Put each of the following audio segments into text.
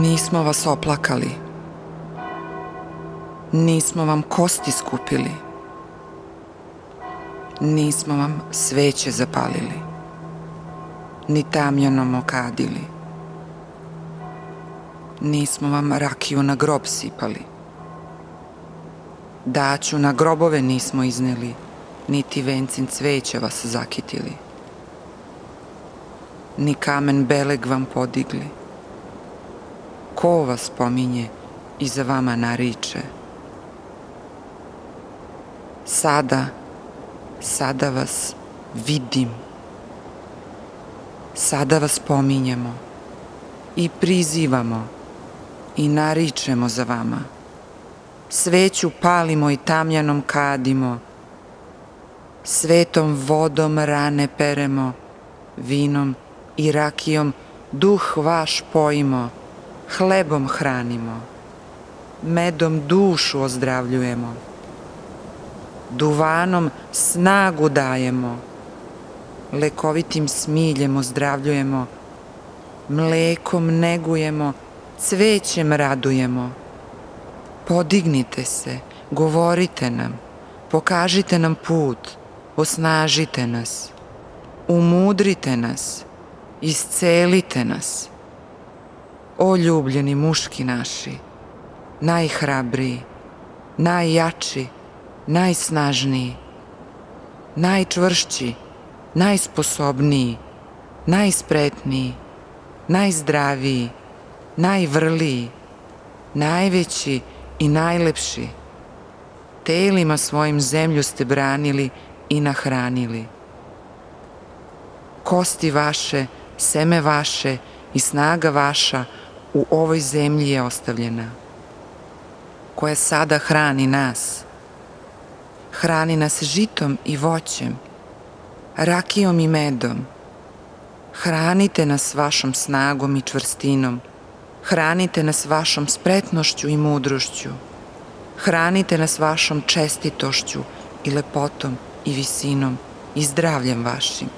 Nismo vas oplakali, nismo vam kosti skupili, nismo vam sveće zapalili, ni tamjanom okadili, nismo vam rakiju na grob sipali, daću na grobove nismo izneli, niti vencin cveća vas zakitili, ni kamen beleg vam podigli. Ko vas pominje i za vama nariče? Sada vas vidim, sada vas pominjemo i prizivamo i naričemo za vama. Sveću palimo i tamjanom kadimo, svetom vodom rane peremo, vinom i rakijom duh vaš pojimo, hlebom hranimo, medom dušu ozdravljujemo, duvanom snagu dajemo, lekovitim smiljem ozdravljujemo, mlekom negujemo, cvećem radujemo. Podignite se, govorite nam, pokažite nam put, osnažite nas, umudrite nas, iscelite nas. O ljubljeni muški naši, najhrabriji, najjači, najsnažniji, najčvršći, najsposobniji, najspretniji, najzdraviji, najvrliji, najveći i najlepši. Telima svojim zemlju ste branili i nahranili. Kosti vaše, seme vaše i snaga vaša u ovoj zemlji je ostavljena, koja sada hrani nas. Hrani nas žitom i voćem, rakijom i medom. Hranite nas vašom snagom i čvrstinom. Hranite nas vašom spretnošću i mudrošću. Hranite nas vašom čestitošću i lepotom i visinom i zdravljem vašim.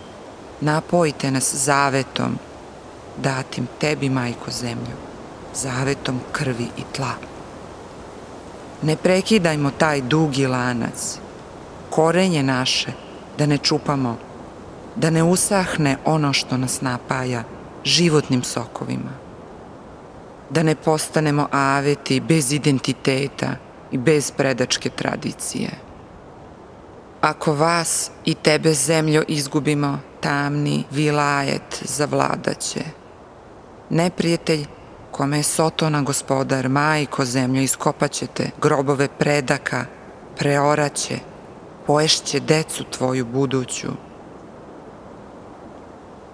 Napojite nas zavetom, datim tebi, majko zemlju, zavetom krvi i tla. Ne prekidajmo taj dugi lanac, korenje naše da ne čupamo, da ne usahne ono što nas napaja životnim sokovima, da ne postanemo aveti bez identiteta i bez predačke tradicije. Ako vas i tebe, zemljo, izgubimo, tamni vilajet zavladaće. Neprijatelj, kome je Sotona gospodar, majko zemljo, iskopaćete grobove predaka, preoraće, poješće decu tvoju buduću.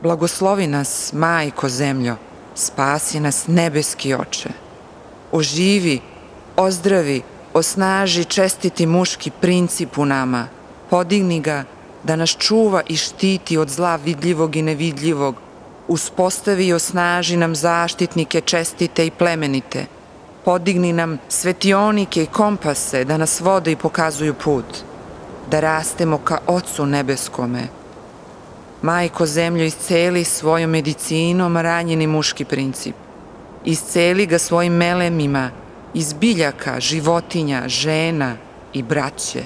Blagoslovi nas, majko zemljo, spasi nas, nebeski oče. Oživi, ozdravi, osnaži čestiti muški princip u nama, podigni ga da nas čuva i štiti od zla vidljivog i nevidljivog, uspostavi i osnaži nam zaštitnike čestite i plemenite, podigni nam svetionike i kompase da nas vode i pokazuju put, da rastemo ka Ocu nebeskome. Majko zemljo, isceli svojom medicinom ranjeni muški princip, isceli ga svojim melemima iz biljaka, životinja, žena i braće.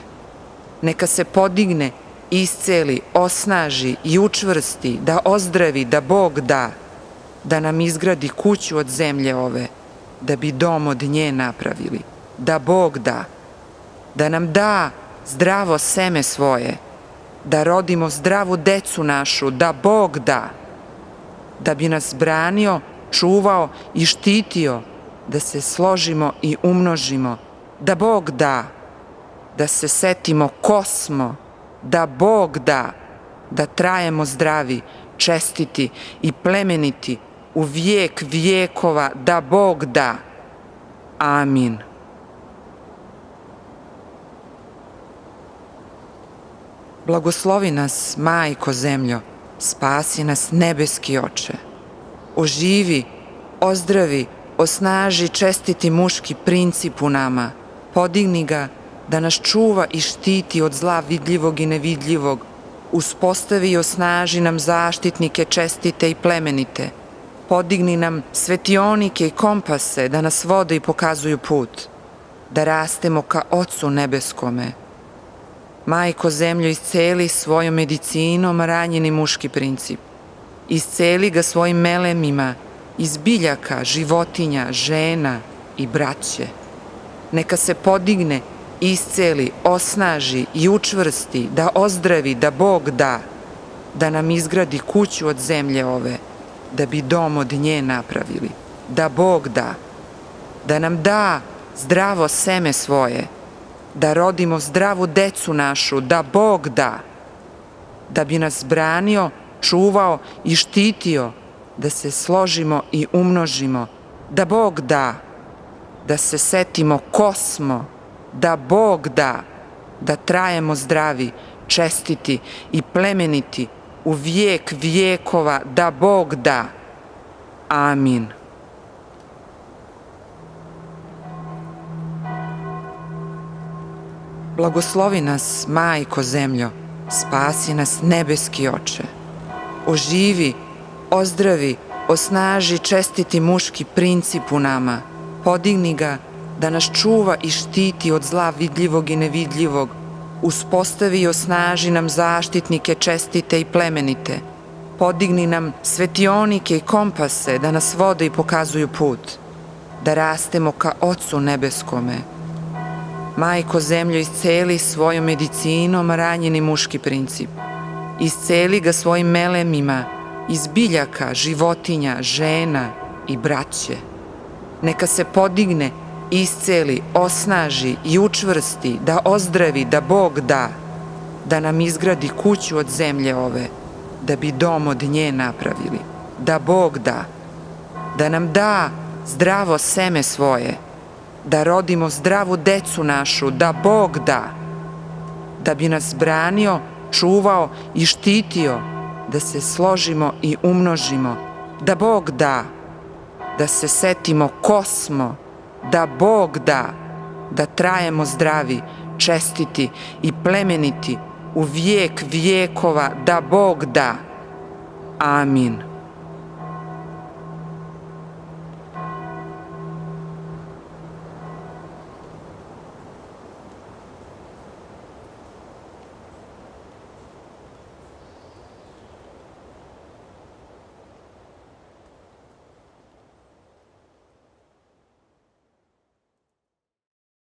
Neka se podigne, isceli, osnaži i učvrsti, da ozdravi, da Bog da nam izgradi kuću od zemlje ove, da bi dom od nje napravili, da Bog da nam da zdravo seme svoje, da rodimo zdravu decu našu, da Bog da bi nas branio, čuvao i štitio, da se složimo i umnožimo, da Bog da se setimo ko smo, da Bog da trajemo zdravi, čestiti i plemeniti u vijek vijekova, da Bog da. Amin. Blagoslovi nas, majko zemljo, spasi nas, nebeski oče. Oživi, ozdravi, osnaži čestiti muški princip u nama, podigni ga da nas čuva i štiti od zla vidljivog i nevidljivog, uspostavi i osnaži nam zaštitnike čestite i plemenite, Podigni nam svetionike i kompase da nas vode i pokazuju put, da rastemo ka Ocu nebeskome. Majko zemljo, isceli svojom medicinom ranjeni muški princip. Isceli ga svojim melemima iz biljaka, životinja, žena i braće. Neka se podigne, isceli, osnaži i učvrsti, da ozdravi, da Bog da nam izgradi kuću od zemlje ove, da bi dom od nje napravili, da Bog da nam da zdravo seme svoje, da rodimo zdravu decu našu, da Bog da bi nas branio, čuvao i štitio, da se složimo i umnožimo, da Bog da se setimo ko smo, da Bog da trajemo zdravi, čestiti i plemeniti u vijek vijekova, da Bog da. Amin. Blagoslovi nas, Majko zemljo, spasi nas, nebeski Oče. Oživi, ozdravi, osnaži čestiti muški princip u nama. Podigni ga da nas čuva i štiti od zla vidljivog i nevidljivog. Uspostavi i osnaži nam zaštitnike čestite i plemenite. Podigni nam svetionike i kompase da nas vode i pokazuju put, da rastemo ka Ocu nebeskome. Majko zemljo, isceli svojom medicinom ranjeni muški princip. Isceli ga svojim melemima iz biljaka, životinja, žena i braće. Neka se podigne, isceli, osnaži i učvrsti, da ozdravi, da Bog da nam izgradi kuću od zemlje ove, da bi dom od nje napravili, da Bog da nam da zdravo seme svoje, da rodimo zdravu decu našu, da Bog da bi nas branio, čuvao i štitio, da se složimo i umnožimo, da Bog da se setimo ko smo, da Bog da trajemo zdravi, čestiti i plemeniti u vijek vijekova, da Bog da. Amin.